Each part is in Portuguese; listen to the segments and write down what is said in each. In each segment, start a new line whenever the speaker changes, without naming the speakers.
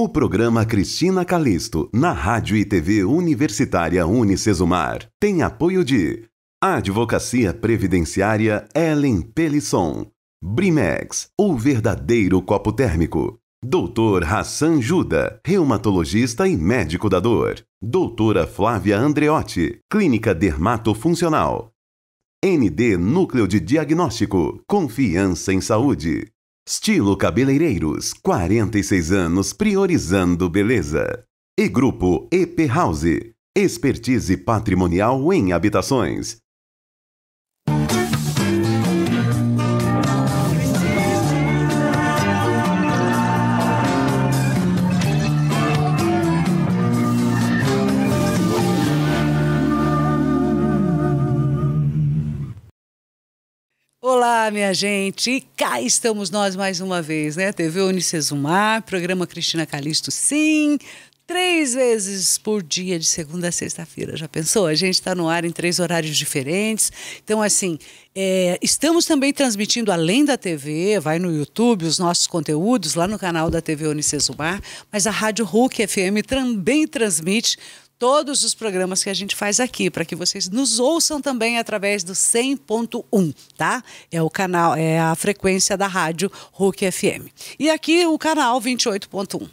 O programa Cristina Calisto, na Rádio e TV Universitária Unicesumar, tem apoio de Advocacia Previdenciária Ellen Pelisson, Brimex, o verdadeiro copo térmico. Doutor Hassan Juda, reumatologista e médico da dor. Doutora Flávia Andreotti, Clínica Dermatofuncional. ND Núcleo de Diagnóstico, confiança em saúde. Estilo Cabeleireiros, 46 anos priorizando beleza. E Grupo EP House, expertise patrimonial em habitações.
Olá, minha gente, e cá estamos nós mais uma vez, né? TV Unicesumar, programa Cristina Calisto, sim, 3 vezes por dia, de segunda a sexta-feira. Já pensou? A gente está no ar em 3 horários diferentes. Então, assim, estamos também transmitindo além da TV, vai no YouTube, os nossos conteúdos lá no canal da TV Unicesumar, mas a Rádio RUC FM também transmite todos os programas que a gente faz aqui, para que vocês nos ouçam também através do 100.1, tá? É o canal, é a frequência da rádio RUC FM. E aqui o canal 28.1.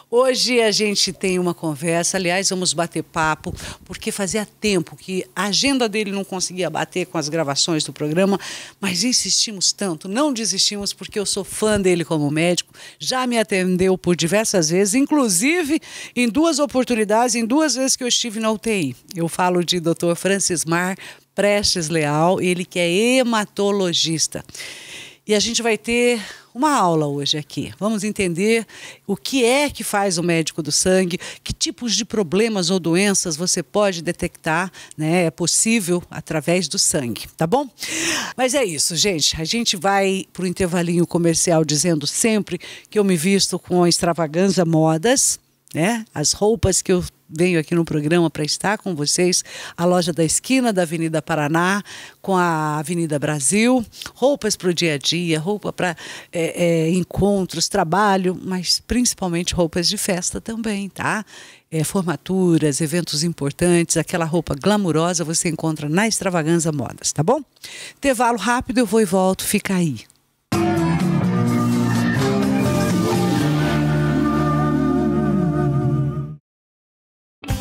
Hoje a gente tem uma conversa, aliás, vamos bater papo, porque fazia tempo que a agenda dele não conseguia bater com as gravações do programa, mas insistimos tanto, não desistimos, porque eu sou fã dele como médico, já me atendeu por diversas vezes, inclusive em 2 oportunidades, em 2 vezes que eu estive na UTI. Eu falo de Dr. Francismar Prestes Leal, ele que é hematologista. E a gente vai ter uma aula hoje aqui. Vamos entender o que é que faz o médico do sangue, que tipos de problemas ou doenças você pode detectar, né? É possível através do sangue, tá bom? Mas é isso, gente. A gente vai para o intervalinho comercial dizendo sempre que eu me visto com a Extravaganza Modas, né? As roupas que eu venho aqui no programa para estar com vocês, a loja da esquina da Avenida Paraná com a Avenida Brasil, roupas para o dia a dia, roupa para encontros, trabalho, mas principalmente roupas de festa também, tá? Formaturas, eventos importantes, aquela roupa glamurosa você encontra na Extravaganza Modas, tá bom? Intervalo rápido, eu vou e volto, fica aí.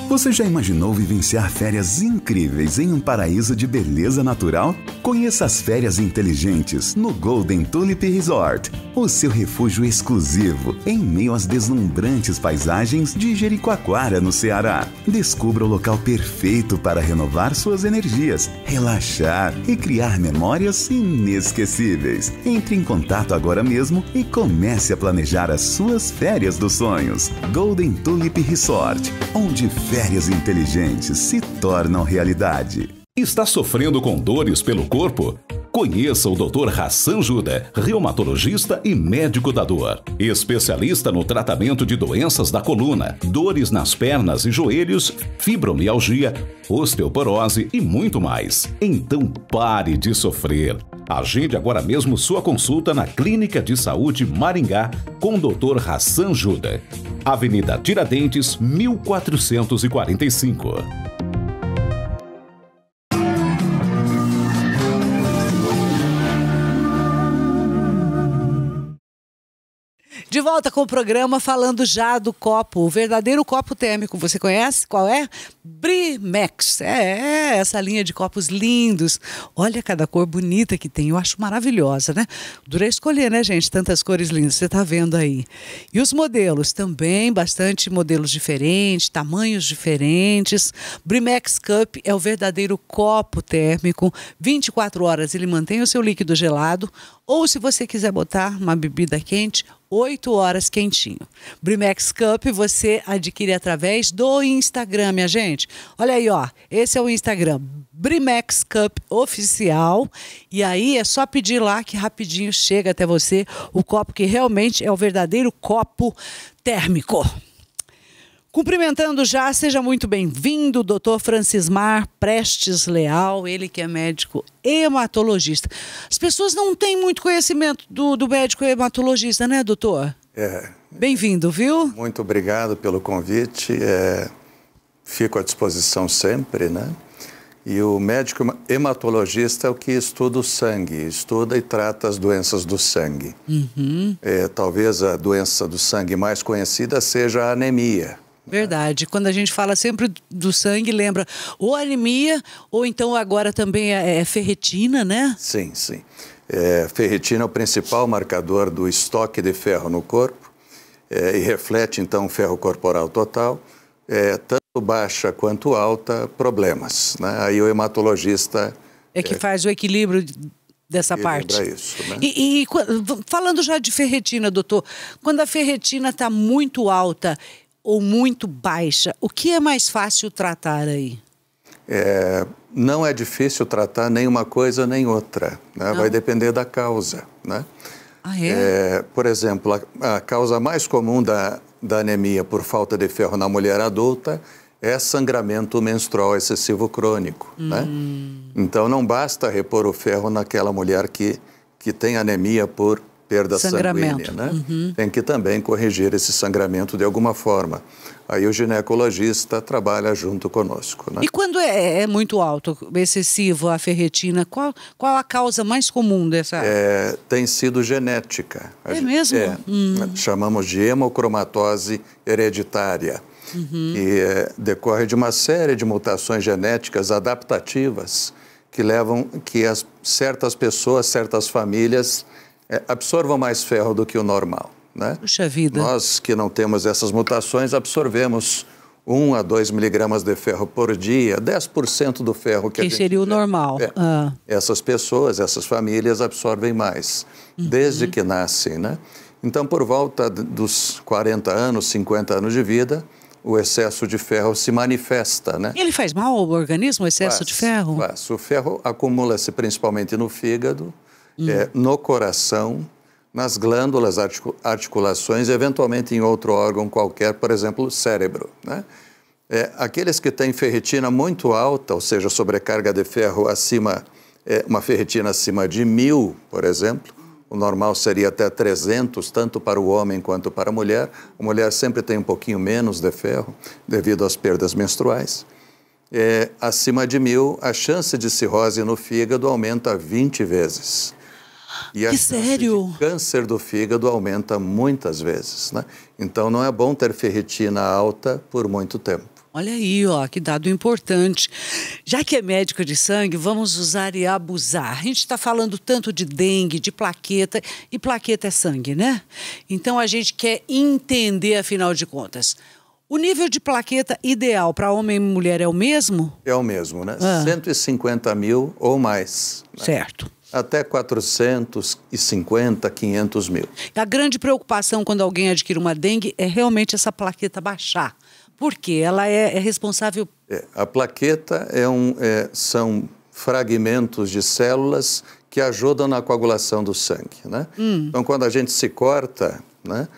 Você já imaginou vivenciar férias incríveis em um paraíso de beleza natural? Conheça as férias inteligentes no Golden Tulip Resort, o seu refúgio exclusivo em meio às deslumbrantes paisagens de Jericoacoara, no Ceará. Descubra o local perfeito para renovar suas energias, relaxar e criar memórias inesquecíveis. Entre em contato agora mesmo e comece a planejar as suas férias dos sonhos. Golden Tulip Resort, onde férias inteligentes se tornam realidade.
Está sofrendo com dores pelo corpo? Conheça o Dr. Hassan Juda, reumatologista e médico da dor. Especialista no tratamento de doenças da coluna, dores nas pernas e joelhos, fibromialgia, osteoporose e muito mais. Então pare de sofrer. Agende agora mesmo sua consulta na Clínica de Saúde Maringá com o Dr. Hassan Juda. Avenida Tiradentes, 1445.
De volta com o programa, falando já do copo, o verdadeiro copo térmico. Você conhece qual é? Brimex. É essa linha de copos lindos. Olha cada cor bonita que tem. Eu acho maravilhosa, né? Dura escolher, né, gente? Tantas cores lindas. Você tá vendo aí. E os modelos também, bastante modelos diferentes, tamanhos diferentes. Brimex Cup é o verdadeiro copo térmico. 24 horas ele mantém o seu líquido gelado. Ou se você quiser botar uma bebida quente, 8 horas quentinho. Brimex Cup você adquire através do Instagram, minha gente. Olha aí, ó. Esse é o Instagram, Brimex Cup Oficial. E aí é só pedir lá que rapidinho chega até você o copo que realmente é o verdadeiro copo térmico. Cumprimentando já, seja muito bem-vindo, Dr. Francismar Prestes Leal, ele que é médico hematologista. As pessoas não têm muito conhecimento do médico hematologista, né, doutor? Bem-vindo, viu?
Muito obrigado pelo convite. Fico à disposição sempre, né? E o médico hematologista é o que estuda o sangue, estuda e trata as doenças do sangue. Talvez a doença do sangue mais conhecida seja a anemia.
Verdade. Quando a gente fala sempre do sangue, lembra ou anemia, ou então agora também é ferritina, né?
Sim, sim. Ferritina é o principal marcador do estoque de ferro no corpo e reflete, então, o ferro corporal total. Tanto baixa quanto alta, problemas, né? Aí o hematologista...
que faz o equilíbrio dessa parte.
Isso, né?
E falando já de ferritina, doutor, quando a ferritina está muito alta ou muito baixa, o que é mais fácil tratar aí?
Não é difícil tratar nem uma coisa nem outra, né? Vai depender da causa, né? Por exemplo, a causa mais comum da anemia por falta de ferro na mulher adulta é sangramento menstrual excessivo crônico, né? Então não basta repor o ferro naquela mulher que tem anemia por perda sanguínea, né? Tem que também corrigir esse sangramento de alguma forma. Aí o ginecologista trabalha junto conosco, né?
E quando é muito alto, excessivo a ferritina, qual a causa mais comum dessa?
Tem sido genética.
É mesmo?
Chamamos de hemocromatose hereditária. E decorre de uma série de mutações genéticas adaptativas que levam que certas pessoas, certas famílias absorvam mais ferro do que o normal, né?
Puxa vida.
Nós que não temos essas mutações absorvemos 1 a 2 miligramas de ferro por dia, 10% do ferro que a gente
seria o normal.
Essas pessoas, essas famílias absorvem mais, desde que nascem, né? Então, por volta dos 40 anos, 50 anos de vida, o excesso de ferro se manifesta, né?
Ele faz mal ao organismo, o excesso de ferro?
Faz. O ferro acumula-se principalmente no fígado, no coração, nas glândulas, articulações e eventualmente em outro órgão qualquer, por exemplo, o cérebro, né? Aqueles que têm ferritina muito alta, ou seja, sobrecarga de ferro acima, uma ferritina acima de 1000, por exemplo, o normal seria até 300, tanto para o homem quanto para a mulher. A mulher sempre tem um pouquinho menos de ferro, devido às perdas menstruais. Acima de 1000, a chance de cirrose no fígado aumenta 20 vezes. E a chance de câncer do fígado aumenta muitas vezes, né? Então, não é bom ter ferritina alta por muito tempo.
Olha aí, ó, que dado importante. Já que é médico de sangue, vamos usar e abusar. A gente está falando tanto de dengue, de plaqueta, e plaqueta é sangue, né? Então, a gente quer entender, afinal de contas, o nível de plaqueta ideal para homem e mulher é o mesmo?
É o mesmo, né? 150 mil ou mais, né?
Certo.
Até 450, 500 mil.
A grande preocupação quando alguém adquire uma dengue é realmente essa plaqueta baixar. Por quê? Ela é responsável...
A plaqueta são fragmentos de células que ajudam na coagulação do sangue, né? Então, quando a gente se corta, né,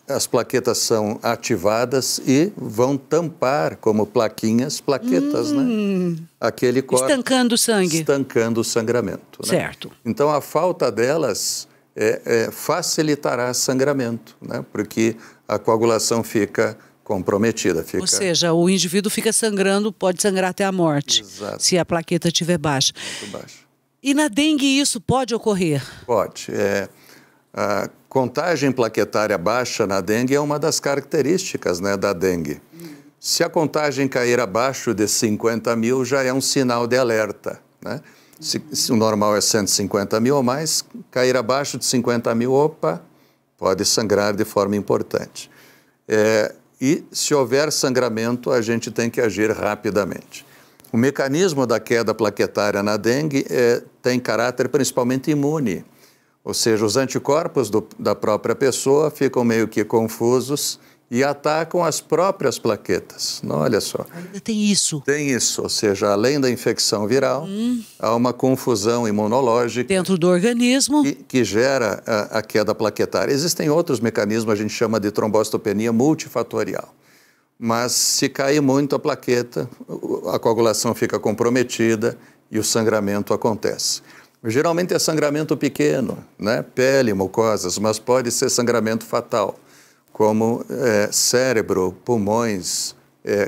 as plaquetas são ativadas e vão tampar como plaquetas, né? Aquele corte.
Estancando o sangue.
Estancando o sangramento, né?
Certo.
Então, a falta delas facilitará sangramento, né? Porque a coagulação fica comprometida.
Ou seja, o indivíduo fica sangrando, pode sangrar até a morte.
Exato.
Se a plaqueta estiver baixa.
Muito baixa.
E na dengue isso pode ocorrer?
Pode. A contagem plaquetária baixa na dengue é uma das características, né, da dengue. Se a contagem cair abaixo de 50 mil, já é um sinal de alerta, né? Se o normal é 150 mil ou mais, cair abaixo de 50 mil, opa, pode sangrar de forma importante. E se houver sangramento, a gente tem que agir rapidamente. O mecanismo da queda plaquetária na dengue tem caráter principalmente imune. Ou seja, os anticorpos da própria pessoa ficam meio que confusos e atacam as próprias plaquetas. Não, olha só.
Ainda tem isso.
Tem isso, ou seja, além da infecção viral, há uma confusão imunológica
dentro do organismo
que gera a queda plaquetária. Existem outros mecanismos, a gente chama de trombocitopenia multifatorial. Mas se cair muito a plaqueta, a coagulação fica comprometida e o sangramento acontece. Geralmente é sangramento pequeno, né? Pele, mucosas, mas pode ser sangramento fatal. como cérebro, pulmões,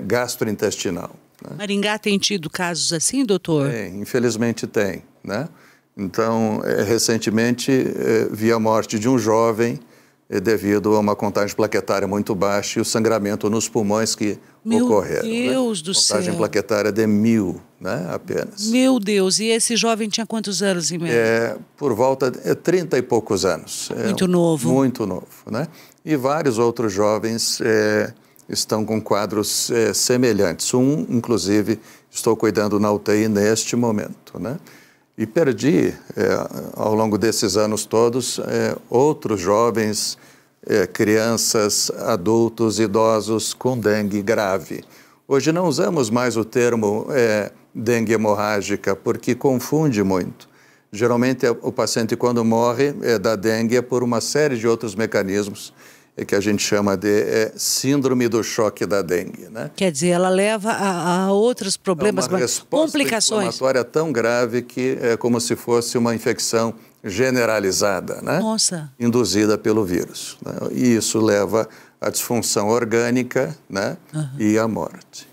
gastrointestinal. Né?
Maringá tem tido casos assim, doutor?
Infelizmente tem, né? Então, recentemente vi a morte de um jovem devido a uma contagem plaquetária muito baixa e o sangramento nos pulmões que ocorreram.
Meu Deus do céu!
Contagem plaquetária de 1000, né, apenas.
Meu Deus! E esse jovem tinha quantos anos em média?
Por volta de 30 e poucos anos.
Muito novo.
Muito novo, né? E vários outros jovens estão com quadros semelhantes. Um, inclusive, estou cuidando na UTI neste momento, né? E perdi, ao longo desses anos todos, outros jovens, crianças, adultos, idosos com dengue grave. Hoje não usamos mais o termo dengue hemorrágica, porque confunde muito. Geralmente, o paciente, quando morre da dengue, é por uma série de outros mecanismos que a gente chama de síndrome do choque da dengue, né?
Quer dizer, ela leva a outros problemas,
uma resposta
complicações.
inflamatória tão grave que é como se fosse uma infecção generalizada, né?
Nossa.
Induzida pelo vírus, né? E isso leva à disfunção orgânica, né? E à morte.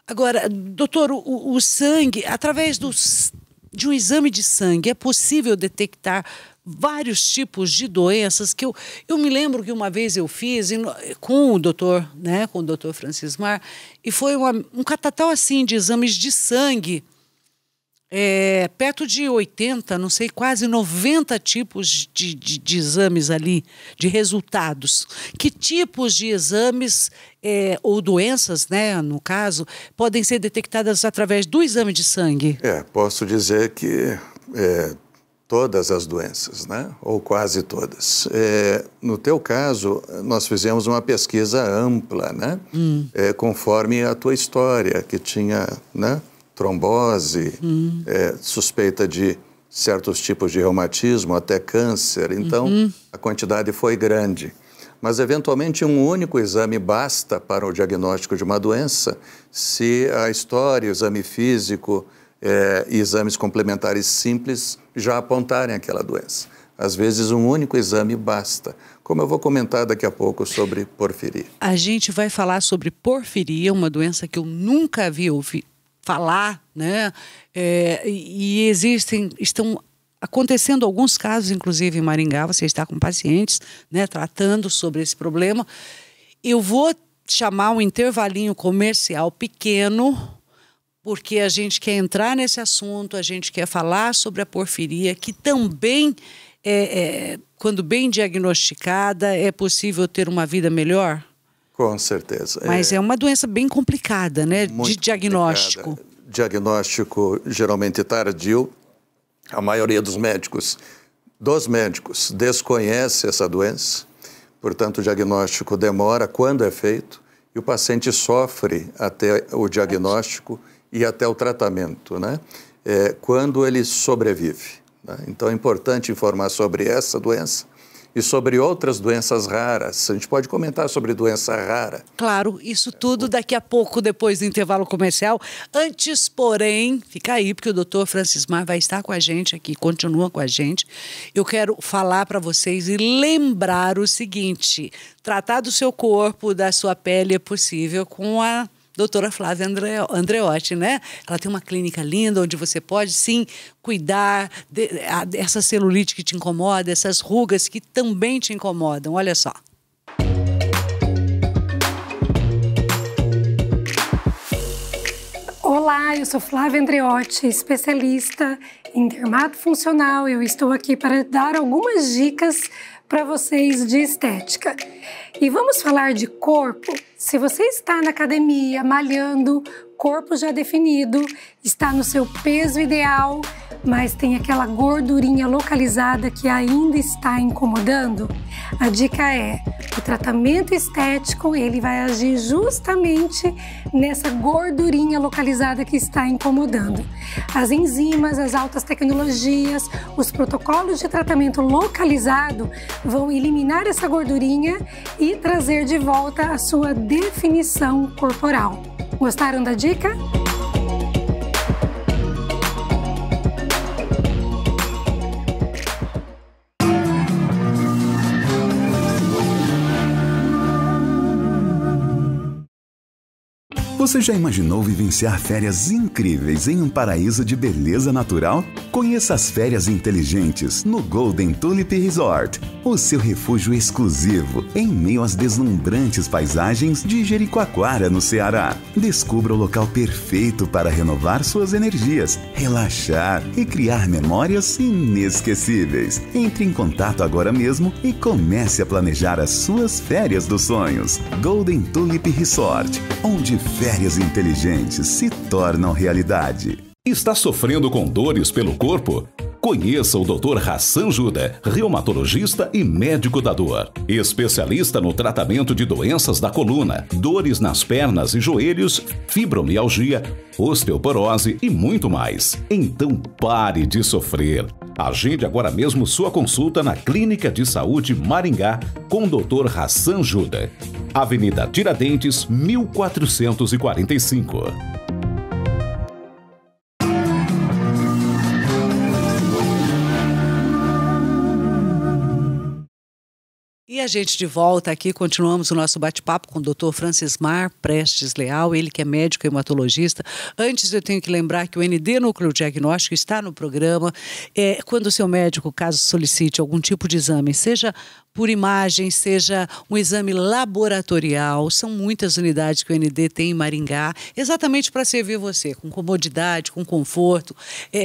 Agora, doutor, o sangue, através de um exame de sangue, é possível detectar vários tipos de doenças que eu me lembro que uma vez eu fiz com o doutor, né, com o doutor Francismar, e foi um catatal assim de exames de sangue, perto de 80, não sei, quase 90 tipos de exames ali, de resultados. Que tipos de exames ou doenças, né, no caso, podem ser detectadas através do exame de sangue?
Posso dizer que todas as doenças, né? Ou quase todas. No teu caso, nós fizemos uma pesquisa ampla, né? Conforme a tua história, que tinha, né? Trombose, suspeita de certos tipos de reumatismo, até câncer. Então, a quantidade foi grande. Mas, eventualmente, um único exame basta para o diagnóstico de uma doença se a história, o exame físico e exames complementares simples já apontarem aquela doença. Às vezes, um único exame basta, como eu vou comentar daqui a pouco sobre porfiria.
A gente vai falar sobre porfiria, uma doença que eu nunca havia ouvido falar, né? E estão acontecendo alguns casos, inclusive em Maringá, você está com pacientes, né, tratando sobre esse problema. Eu vou chamar um intervalinho comercial pequeno, porque a gente quer entrar nesse assunto, a gente quer falar sobre a porfiria, que também, quando bem diagnosticada, é possível ter uma vida melhor?
Com certeza.
Mas é uma doença bem complicada, né, de diagnóstico.
Complicada. Diagnóstico geralmente tardio. A maioria dos médicos desconhece essa doença, portanto o diagnóstico demora quando é feito e o paciente sofre até o diagnóstico e até o tratamento, né? Quando ele sobrevive, né? Então é importante informar sobre essa doença e sobre outras doenças raras. A gente pode comentar sobre doença rara.
Claro, isso tudo daqui a pouco, depois do intervalo comercial. Antes, porém, fica aí, porque o doutor Francismar vai estar com a gente aqui, continua com a gente. Eu quero falar para vocês e lembrar o seguinte: tratar do seu corpo, da sua pele é possível com a doutora Flávia Andreotti, né? Ela tem uma clínica linda onde você pode, sim, cuidar dessa celulite que te incomoda, essas rugas que também te incomodam. Olha só.
Olá, eu sou Flávia Andreotti, especialista em dermatofuncional. Eu estou aqui para dar algumas dicas para vocês de estética. E vamos falar de corpo. Se você está na academia, malhando, corpo já definido, está no seu peso ideal, mas tem aquela gordurinha localizada que ainda está incomodando, a dica é: o tratamento estético, ele vai agir justamente nessa gordurinha localizada que está incomodando. As enzimas, as altas tecnologias, os protocolos de tratamento localizado vão eliminar essa gordurinha e trazer de volta a sua definição corporal. Gostaram da dica?
Você já imaginou vivenciar férias incríveis em um paraíso de beleza natural? Conheça as férias inteligentes no Golden Tulip Resort, o seu refúgio exclusivo em meio às deslumbrantes paisagens de Jericoacoara, no Ceará. Descubra o local perfeito para renovar suas energias, relaxar e criar memórias inesquecíveis. Entre em contato agora mesmo e comece a planejar as suas férias dos sonhos. Golden Tulip Resort, onde férias inteligentes se tornam realidade.
Está sofrendo com dores pelo corpo? Conheça o Dr. Hassan Juda, reumatologista e médico da dor. Especialista no tratamento de doenças da coluna, dores nas pernas e joelhos, fibromialgia, osteoporose e muito mais. Então pare de sofrer. Agende agora mesmo sua consulta na Clínica de Saúde Maringá com o Dr. Hassan Juda. Avenida Tiradentes, 1445.
E a gente de volta aqui, continuamos o nosso bate-papo com o Dr. Francismar Prestes Leal, ele que é médico hematologista. Antes eu tenho que lembrar que o ND Núcleo Diagnóstico está no programa. Quando o seu médico, caso solicite algum tipo de exame, seja por imagem, seja um exame laboratorial, são muitas unidades que o ND tem em Maringá, exatamente para servir você, com comodidade, com conforto,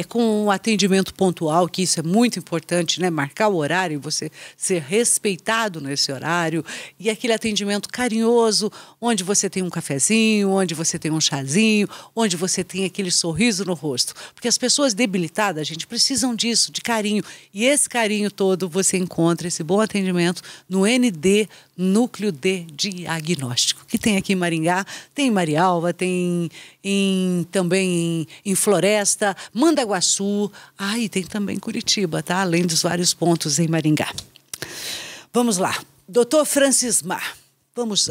com atendimento pontual, que isso é muito importante, né? Marcar o horário, você ser respeitado nesse horário, e aquele atendimento carinhoso, onde você tem um cafezinho, onde você tem um chazinho, onde você tem aquele sorriso no rosto. Porque as pessoas debilitadas, gente, precisam disso, de carinho. E esse carinho todo você encontra, esse bom atendimento, no ND, Núcleo de Diagnóstico, que tem aqui em Maringá, tem em Marialva, tem também em Floresta, Mandaguaçu, e tem também em Curitiba, tá? Além dos vários pontos em Maringá. Vamos lá, Dr. Francismar,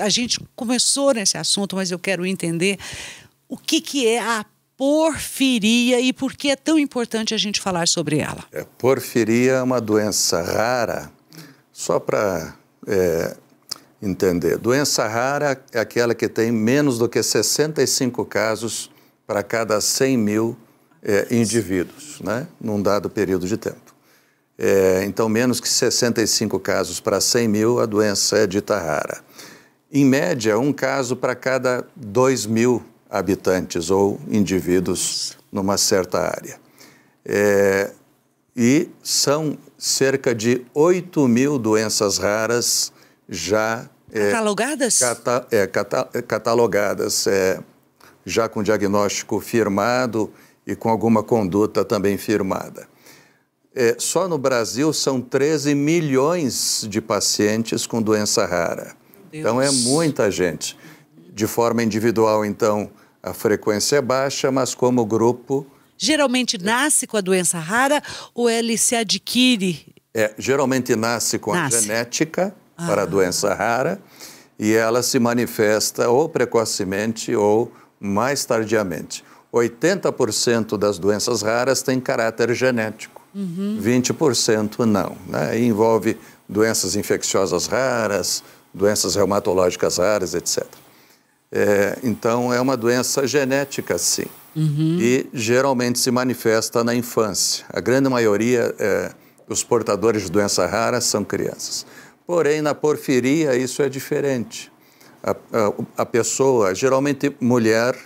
a gente começou nesse assunto, mas eu quero entender o que é a porfiria e por que é tão importante a gente falar sobre ela.
Porfiria é uma doença rara. Só para entender, doença rara é aquela que tem menos do que 65 casos para cada 100 mil indivíduos, né, num dado período de tempo. Então, menos que 65 casos para 100 mil, a doença é dita rara. Em média, um caso para cada 2 mil habitantes ou indivíduos numa certa área. E são cerca de 8 mil doenças raras já...
catalogadas?
Catalogadas, já com diagnóstico firmado e com alguma conduta também firmada. Só no Brasil são 13 milhões de pacientes com doença rara. Então é muita gente. De forma individual, então, a frequência é baixa, mas como grupo...
Geralmente nasce com a doença rara ou ele se adquire?
Geralmente nasce com a genética para a doença rara e ela se manifesta ou precocemente ou mais tardiamente. 80% das doenças raras têm caráter genético, 20% não, né? E envolve doenças infecciosas raras, doenças reumatológicas raras, etc. Então, é uma doença genética, sim. E geralmente se manifesta na infância. A grande maioria dos portadores de doença rara são crianças. Porém, na porfiria, isso é diferente. A pessoa, geralmente mulher,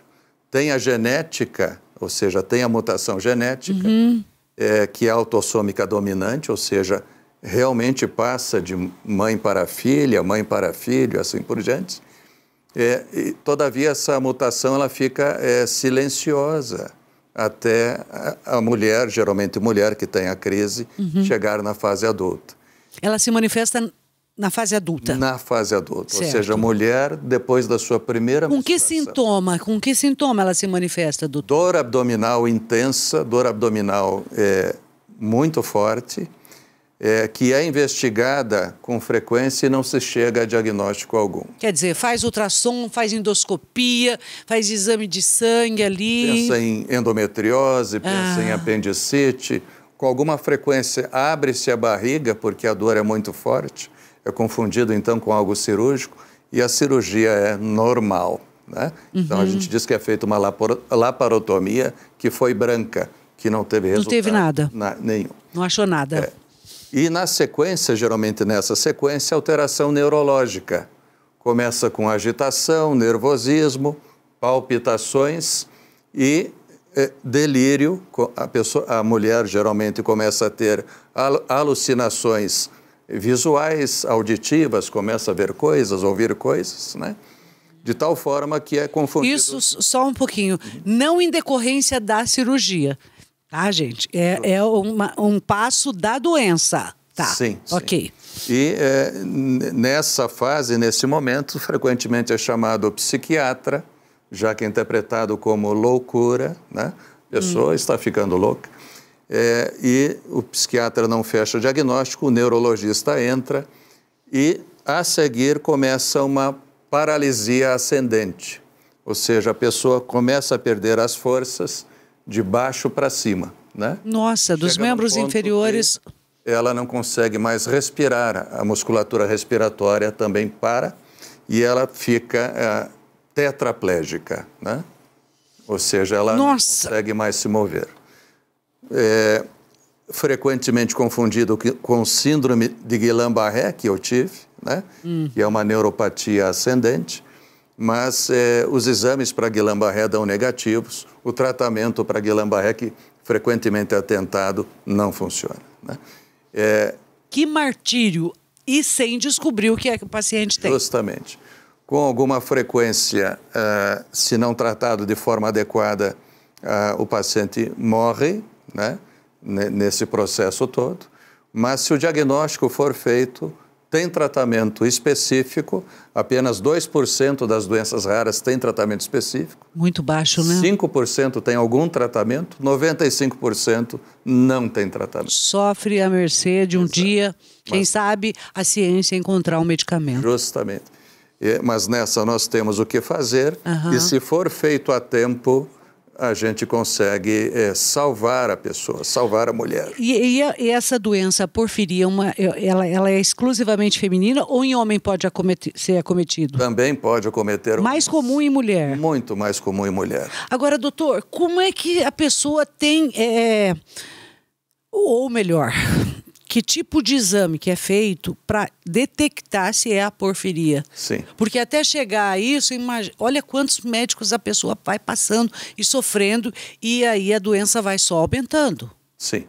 tem a genética, ou seja, tem a mutação genética, que é autossômica dominante, ou seja, realmente passa de mãe para filha, mãe para filho, assim por diante. E, todavia, essa mutação ela fica silenciosa até a mulher, geralmente mulher que tem a crise, chegar na fase adulta.
Ela se manifesta na fase adulta? Na
fase adulta, certo. Ou seja, a mulher depois da sua primeira menstruação.
Com que sintoma ela se manifesta, doutor?
Dor abdominal intensa, dor abdominal muito forte, que é investigada com frequência e não se chega a diagnóstico algum.
Quer dizer, faz ultrassom, faz endoscopia, faz exame de sangue ali...
Pensa em endometriose, pensa em apendicite. Com alguma frequência abre-se a barriga, porque a dor é muito forte. É confundido, então, com algo cirúrgico. E a cirurgia é normal. né? Então, a gente diz que é feita uma laparotomia que foi branca, que não teve resultado.
Não teve nada.
Nenhum.
Não achou nada.
E na sequência, geralmente nessa sequência, alteração neurológica. Começa com agitação, nervosismo, palpitações e delírio. A mulher geralmente começa a ter alucinações visuais, auditivas, começa a ver coisas, ouvir coisas, né? De tal forma que é confundido.
Isso, só um pouquinho. Não em decorrência da cirurgia, tá, gente? É um passo da doença, tá?
Sim.
Ok.
E nessa fase, nesse momento, frequentemente é chamado psiquiatra, já que é interpretado como loucura, né? A pessoa está ficando louca. E o psiquiatra não fecha o diagnóstico, o neurologista entra e, a seguir, começa uma paralisia ascendente. Ou seja, a pessoa começa a perder as forças de baixo para cima, né?
Nossa, dos membros inferiores...
Ela não consegue mais respirar, a musculatura respiratória também para e ela fica tetraplégica, né? Ou seja, ela não consegue mais se mover. Frequentemente confundido com síndrome de Guillain-Barré, que eu tive, né? Que é uma neuropatia ascendente, mas os exames para Guillain-Barré dão negativos, o tratamento para Guillain-Barré, que frequentemente é tentado, não funciona, né?
Que martírio! E sem descobrir o que é que o paciente tem.
Justamente. Com alguma frequência, se não tratado de forma adequada, o paciente morre, né, nesse processo todo. Mas se o diagnóstico for feito, tem tratamento específico, apenas 2% das doenças raras tem tratamento específico.
Muito baixo, né?
5% tem algum tratamento, 95% não tem tratamento.
Sofre à mercê de um dia, quem sabe, a ciência encontrar um medicamento.
Justamente. Mas nessa nós temos o que fazer e se for feito a tempo, a gente consegue salvar a pessoa, salvar a mulher.
E essa doença, a porfiria, ela é exclusivamente feminina ou em homem pode ser acometido?
Também pode acometer.
Mais comum em mulher?
Muito mais comum em mulher.
Agora, doutor, como é que a pessoa tem, ou melhor, que tipo de exame que é feito para detectar se é a porfiria?
Sim.
Porque até chegar a isso, olha quantos médicos a pessoa vai passando e sofrendo e aí a doença vai só aumentando.
Sim.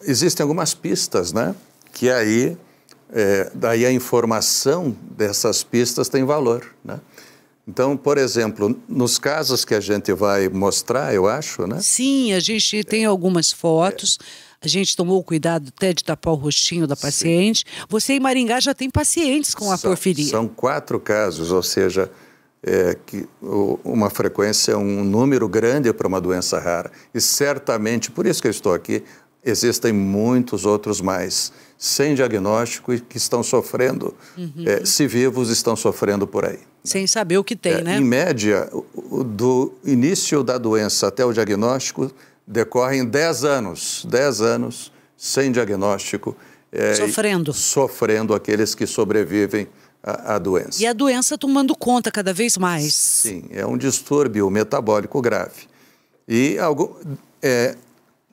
Existem algumas pistas, né? Que aí, daí a informação dessas pistas tem valor, né? Então, por exemplo, nos casos que a gente vai mostrar, eu acho, né?
Sim, a gente tem algumas fotos. A gente tomou o cuidado até de tapar o rostinho da paciente. Sim. Você em Maringá já tem pacientes com a porfiria.
São 4 casos, ou seja, uma frequência, um número grande para uma doença rara. E certamente, por isso que eu estou aqui, existem muitos outros mais, sem diagnóstico e que estão sofrendo, se vivos, estão sofrendo por aí.
Sem saber o que tem, né?
Em média, do início da doença até o diagnóstico, decorrem 10 anos sem diagnóstico. Sofrendo aqueles que sobrevivem à doença.
E a doença tomando conta cada vez mais.
Sim, é um distúrbio metabólico grave. E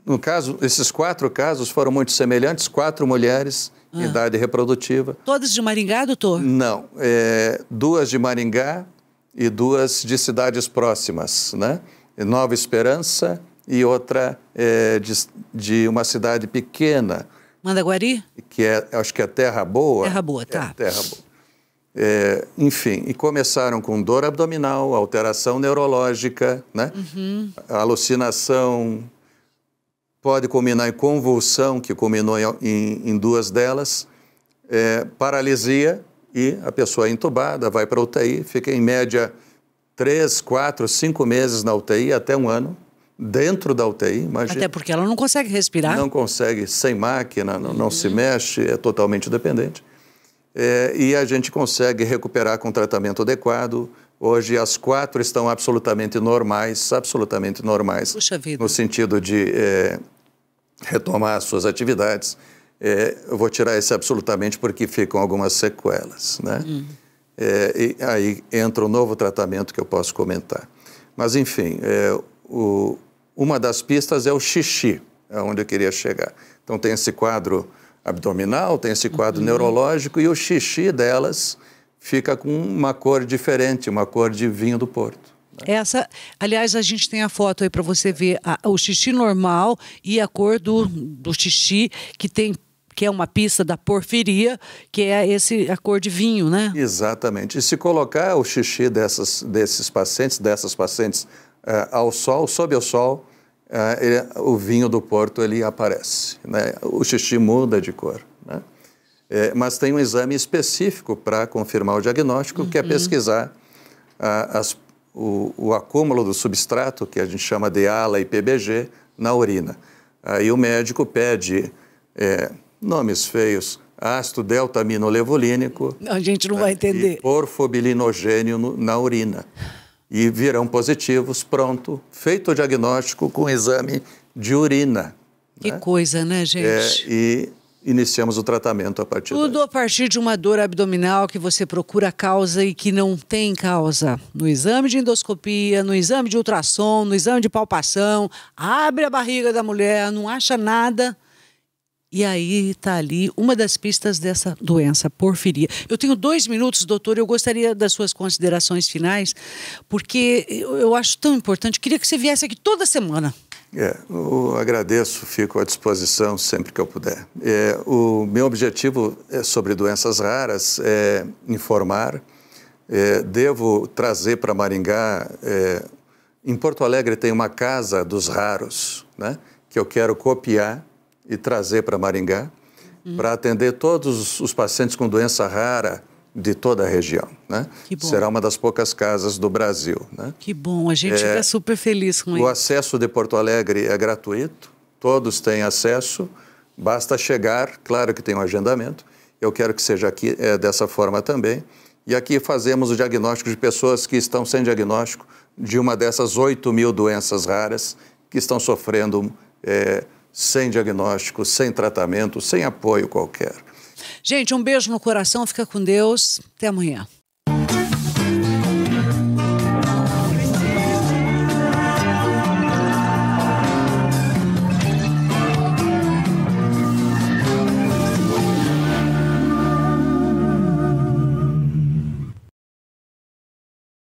no caso, esses 4 casos foram muito semelhantes, 4 mulheres em idade reprodutiva.
Todas de Maringá, doutor?
Não, 2 de Maringá e 2 de cidades próximas, né? Nova Esperança e outra de uma cidade pequena.
Mandaguari?
Que acho que é Terra Boa.
Terra Boa, tá.
Terra Boa. Enfim, e começaram com dor abdominal, alteração neurológica, né? Alucinação, pode culminar em convulsão, que culminou em 2 delas, paralisia, e a pessoa é entubada, vai para a UTI, fica em média 3, 4, 5 meses na UTI, até 1 ano. Dentro da UTI, imagina.
Até porque ela não consegue respirar.
Não consegue, sem máquina, não se mexe, é totalmente dependente. E a gente consegue recuperar com tratamento adequado. Hoje as 4 estão absolutamente normais.
Puxa vida.
No sentido de retomar as suas atividades. Eu vou tirar esse absolutamente porque ficam algumas sequelas, né? e aí entra um novo tratamento que eu posso comentar. Mas, enfim, uma das pistas é o xixi, é onde eu queria chegar. Então, tem esse quadro abdominal, tem esse quadro neurológico, e o xixi delas fica com uma cor diferente, uma cor de vinho do Porto.
Essa, aliás, a gente tem a foto aí para você ver o xixi normal e a cor do xixi que é uma pista da porfiria, que é a cor de vinho, né?
Exatamente. E se colocar o xixi dessas pacientes ao sol, sob o sol, o vinho do Porto ele aparece, né? O xixi muda de cor, né? Mas tem um exame específico para confirmar o diagnóstico, que é pesquisar o acúmulo do substrato, que a gente chama de ALA e PBG, na urina. Aí o médico pede, nomes feios, ácido delta-aminolevolínico.
A gente não vai entender.
E porfobilinogênio na urina. E virão positivos, pronto, feito o diagnóstico com exame de urina.
Que coisa, né, gente?
E iniciamos o tratamento a partir daí.
Tudo a partir de uma dor abdominal que você procura causa e que não tem causa. No exame de endoscopia, no exame de ultrassom, no exame de palpação, abre a barriga da mulher, não acha nada. E aí está ali uma das pistas dessa doença, porfiria. Eu tenho 2 minutos, doutor, eu gostaria das suas considerações finais, porque eu acho tão importante, queria que você viesse aqui toda semana.
Eu agradeço, fico à disposição sempre que eu puder. O meu objetivo sobre doenças raras é informar, devo trazer para Maringá, em Porto Alegre tem uma Casa dos Raros, né, que eu quero copiar e trazer para Maringá, para atender todos os pacientes com doença rara de toda a região, né?
Que bom.
Será uma das poucas casas do Brasil, né?
Que bom, a gente fica super feliz com isso.
O acesso de Porto Alegre é gratuito, todos têm acesso, basta chegar, claro que tem um agendamento, eu quero que seja aqui dessa forma também, e aqui fazemos o diagnóstico de pessoas que estão sem diagnóstico de uma dessas 8.000 doenças raras que estão sofrendo sem diagnóstico, sem tratamento, sem apoio qualquer.
Gente, um beijo no coração, fica com Deus, até amanhã.